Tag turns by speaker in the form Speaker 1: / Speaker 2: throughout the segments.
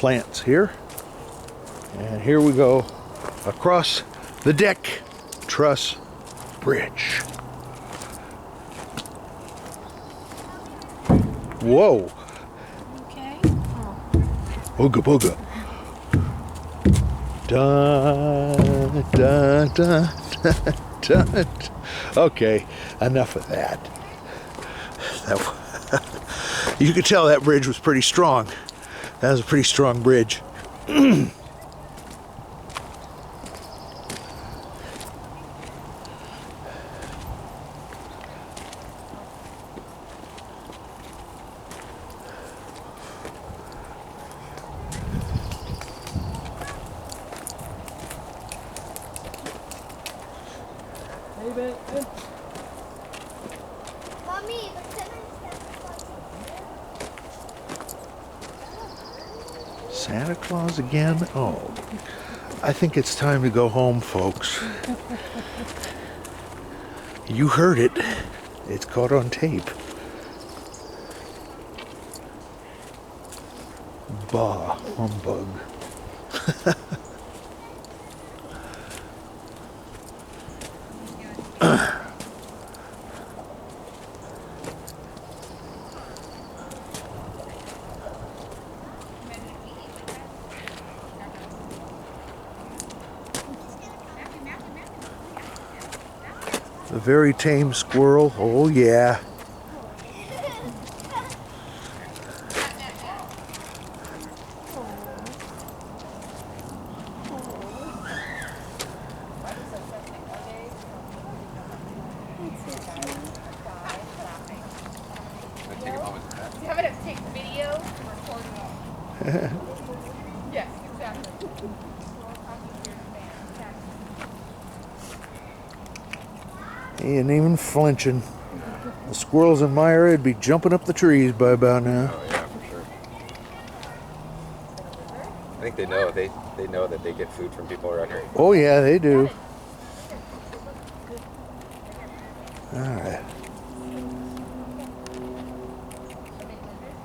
Speaker 1: plants here. And here we go across the deck truss bridge. Whoa.
Speaker 2: Okay.
Speaker 1: Booga booga. Dun, dun, dun, dun, dun. Okay, enough of that. You could tell that bridge was pretty strong. That was a pretty strong bridge. Santa Claus again? Oh, I think it's time to go home, folks. You heard it. It's caught on tape. Bah, humbug. A very tame squirrel. Oh yeah.
Speaker 2: I'm gonna take video and record it all. Yes, exactly.
Speaker 1: He ain't even flinching. The squirrels in my area would be jumping up the trees by about now.
Speaker 3: Oh yeah, for sure. I think they know. They know that they get food from people around here.
Speaker 1: Oh yeah, they do. All right.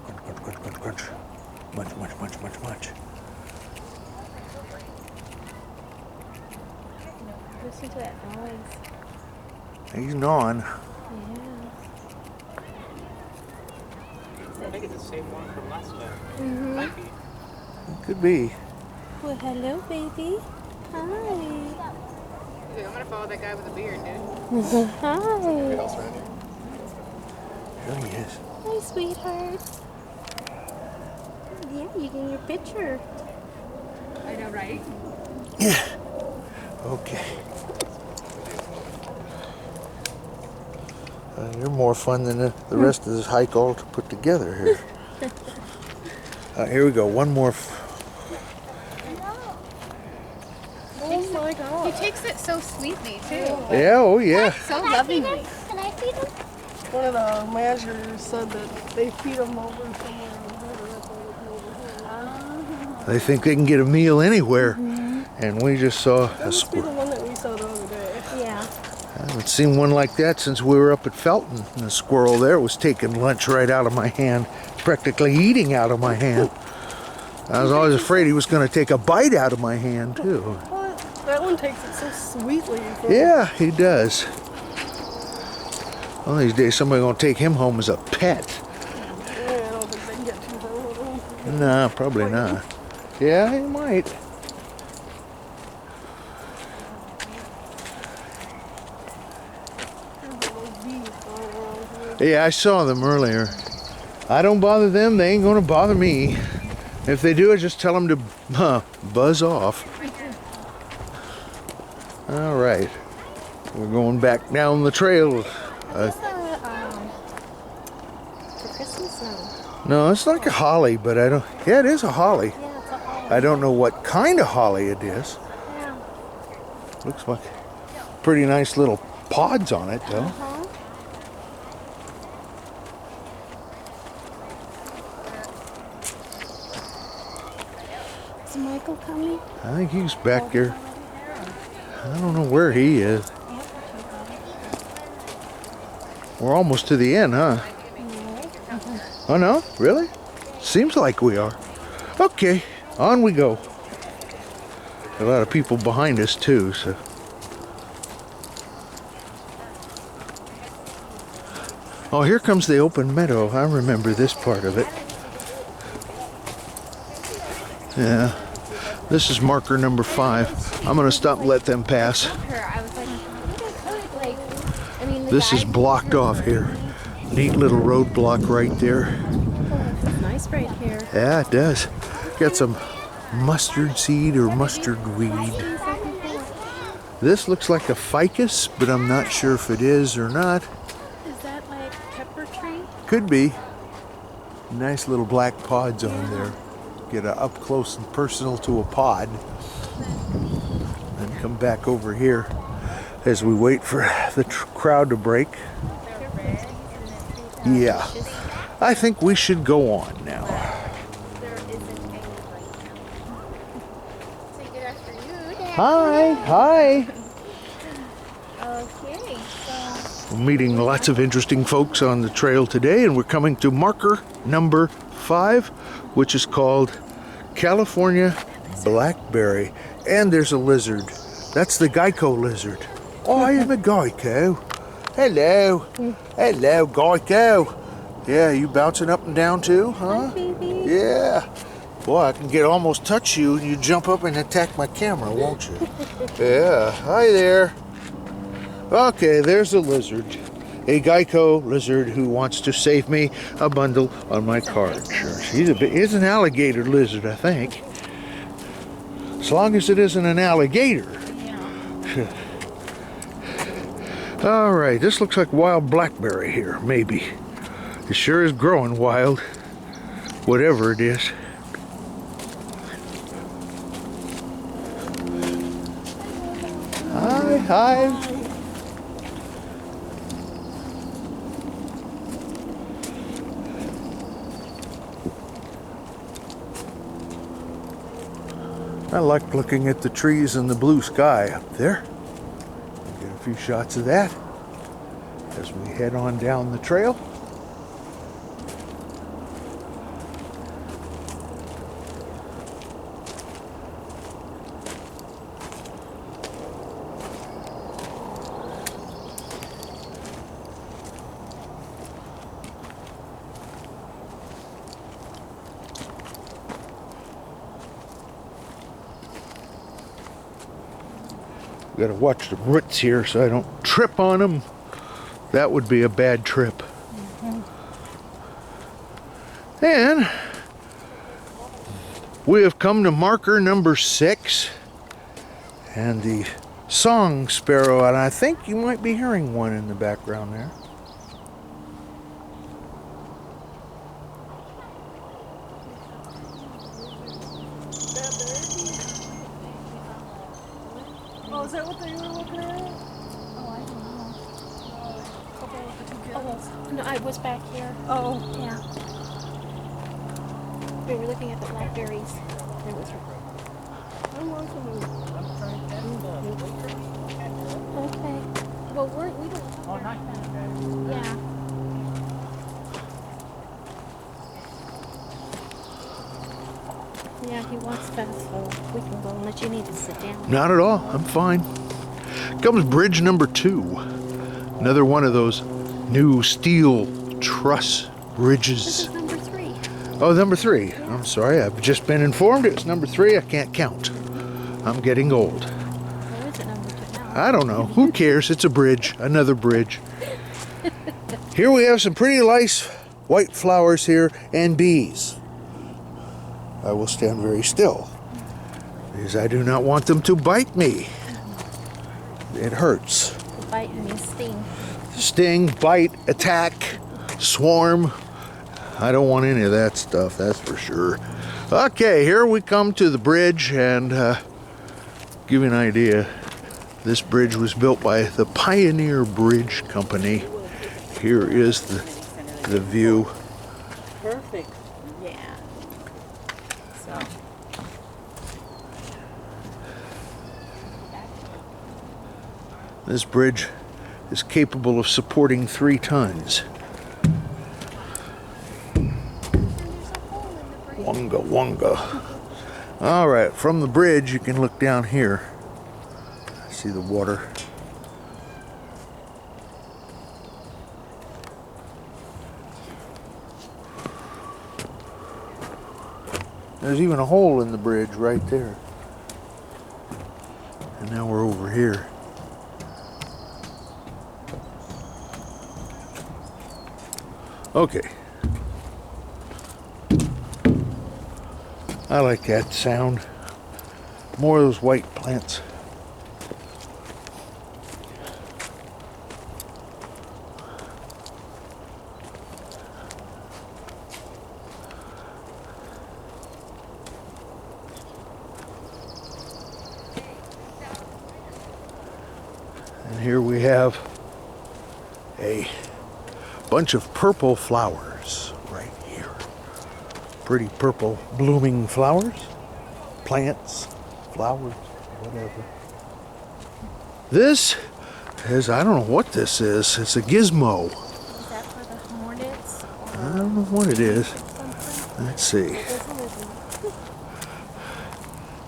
Speaker 1: Crunch, crunch, crunch, crunch. Munch, munch, munch, munch, munch.
Speaker 2: Listen to that noise.
Speaker 1: He's gnawing.
Speaker 4: I think it's the same one from last time.
Speaker 2: Mm-hmm.
Speaker 4: Might be.
Speaker 1: It could be.
Speaker 2: Well, hello, baby. Hi.
Speaker 4: Dude, I'm gonna follow that guy with the beard, dude.
Speaker 2: Hi.
Speaker 3: Anything else around here?
Speaker 1: There he is.
Speaker 2: Hi, sweetheart. Yeah, you getting your picture. I know, right?
Speaker 1: Yeah. Okay. You're more fun than the rest of this hike all to put together here. Here we go. One more.
Speaker 2: Oh my God. He takes it so sweetly too.
Speaker 1: Yeah. Oh yeah.
Speaker 2: So lovingly.
Speaker 5: Can I feed him?
Speaker 6: One of the managers said that they feed them over somewhere in the river. That's why they come over here.
Speaker 1: They think they can get a meal anywhere, and we just saw
Speaker 6: That
Speaker 1: a
Speaker 6: must be the
Speaker 1: squirrel.
Speaker 6: one that we saw the other day.
Speaker 2: Yeah.
Speaker 1: I haven't seen one like that since we were up at Felton. And the squirrel there was taking lunch right out of my hand, practically eating out of my hand. I was always afraid he was going to take a bite out of my hand too.
Speaker 6: What? That one takes it so sweetly.
Speaker 1: Yeah, he does. One of these days, somebody's going to take him home as a pet.
Speaker 6: Yeah, I don't think they can get too far with them.
Speaker 1: No, probably not. Yeah, he might. Yeah, I saw them earlier. I don't bother them, they ain't gonna bother me. If they do, I just tell them to buzz off. All right, we're going back down the trail.
Speaker 2: For Christmas now.
Speaker 1: No, it's like a holly, but I don't. Yeah, it is a holly.
Speaker 2: Yeah, it's a holly.
Speaker 1: I don't know what kind of holly it is.
Speaker 2: Yeah.
Speaker 1: Looks like pretty nice little pods on it, though.
Speaker 2: Uh-huh. Is Michael coming?
Speaker 1: I think he's back there. I don't know where he is. We're almost to the end, huh? Oh no? Really? Seems like we are. Okay. On we go. A lot of people behind us too, so. Oh, here comes the open meadow. I remember this part of it. Yeah. This is marker number 5. I'm gonna stop and let them pass. This is blocked off here. Neat little roadblock right there.
Speaker 5: It's nice right here.
Speaker 1: Yeah, it does. Got some mustard seed or mustard weed. This looks like a ficus, but I'm not sure if it is or not.
Speaker 5: Is that like pepper tree?
Speaker 1: Could be. Nice little black pods on there. Get up close and personal to a pod. Then come back over here as we wait for the crowd to break. Yeah, I think we should go on now. Hi, hi.
Speaker 2: Okay, so
Speaker 1: We're meeting lots of interesting folks on the trail today, and we're coming to marker number 5, which is called California Blackberry. And there's a lizard. That's the Geico lizard. Oh, I am a Geico. Hello. Hello, Geico. Yeah, you bouncing up and down too, huh?
Speaker 5: Hi, baby.
Speaker 1: Yeah. Boy, I can almost touch you and you jump up and attack my camera, won't you? Yeah. Hi there. Okay, there's a lizard. A Geico lizard who wants to save me a bundle on my car insurance. He's an alligator lizard, I think. As long as it isn't an alligator.
Speaker 5: Yeah.
Speaker 1: All right, this looks like wild blackberry here, maybe. It sure is growing wild, whatever it is. Hi, hi. I like looking at the trees and the blue sky up there. Get a few shots of that as we head on down the trail. Got to watch the roots here so I don't trip on them. That would be a bad trip. And we have come to marker number 6 and the song sparrow, and I think you might be hearing one in the background there.
Speaker 6: Oh, is that what they were looking at?
Speaker 5: Oh, I don't know.
Speaker 6: A couple of the two
Speaker 5: Oh, no, I was back here.
Speaker 6: Oh.
Speaker 5: Yeah. We were looking at the blackberries. There was.
Speaker 6: I'm watching them.
Speaker 5: Okay. Well, we don't.
Speaker 4: Oh, nice.
Speaker 5: Yeah. Yeah, he wants fast, so we can go unless you need to sit down.
Speaker 1: Not at all. I'm fine. Comes bridge number 2. Another one of those new steel truss
Speaker 5: This
Speaker 1: bridges.
Speaker 5: is number 3.
Speaker 1: Oh, number 3. I'm sorry. I've just been informed it's number 3. I can't count. I'm getting old.
Speaker 5: Or is it number 2 now?
Speaker 1: I don't know. Who cares? It's a bridge. Another bridge. Here we have some pretty nice white flowers here and bees. I will stand very still because I do not want them to bite me. It hurts.
Speaker 5: Bite and you sting.
Speaker 1: Sting, bite, attack, swarm. I don't want any of that stuff, that's for sure. Okay, here we come to the bridge, and give you an idea, this bridge was built by the Pioneer Bridge Company. Here is the view.
Speaker 5: Perfect. Yeah. So.
Speaker 1: This bridge is capable of supporting 3 tons. Wonga wonga. All right, from the bridge you can look down here. See the water. There's even a hole in the bridge right there. And now we're over here. Okay. I like that sound. More of those white plants. And here we have a bunch of purple flowers right here. Pretty purple blooming flowers, plants, flowers, whatever. This is, I don't know what this is. It's a gizmo.
Speaker 5: Is that for the hornets?
Speaker 1: I don't know what it is.
Speaker 5: Something?
Speaker 1: Let's see.
Speaker 5: There's a lizard.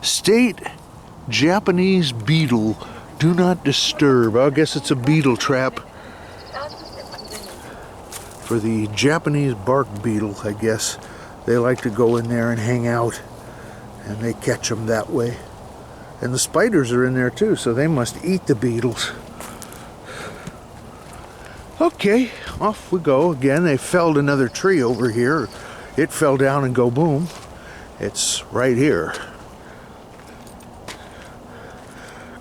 Speaker 1: State Japanese beetle. Do not disturb. I guess it's a beetle trap for the Japanese bark beetle, I guess. They like to go in there and hang out, and they catch them that way. And the spiders are in there too, so they must eat the beetles. Okay, off we go again. They felled another tree over here. It fell down and go boom. It's right here.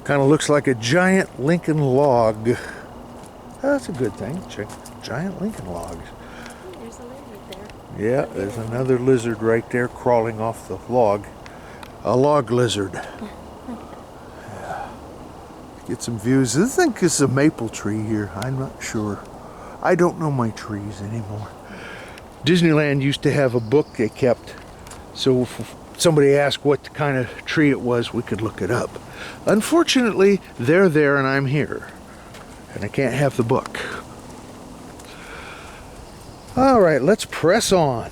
Speaker 1: Kind of looks like a giant Lincoln log. That's a good thing. Check giant Lincoln logs.
Speaker 5: There's a lizard there.
Speaker 1: Yeah, there's another lizard right there crawling off the log. A log lizard. Yeah. Get some views. I think it's a maple tree here. I'm not sure. I don't know my trees anymore. Disneyland used to have a book they kept, so if somebody asked what kind of tree it was, we could look it up. Unfortunately, they're there and I'm here, and I can't have the book. All right, let's press on.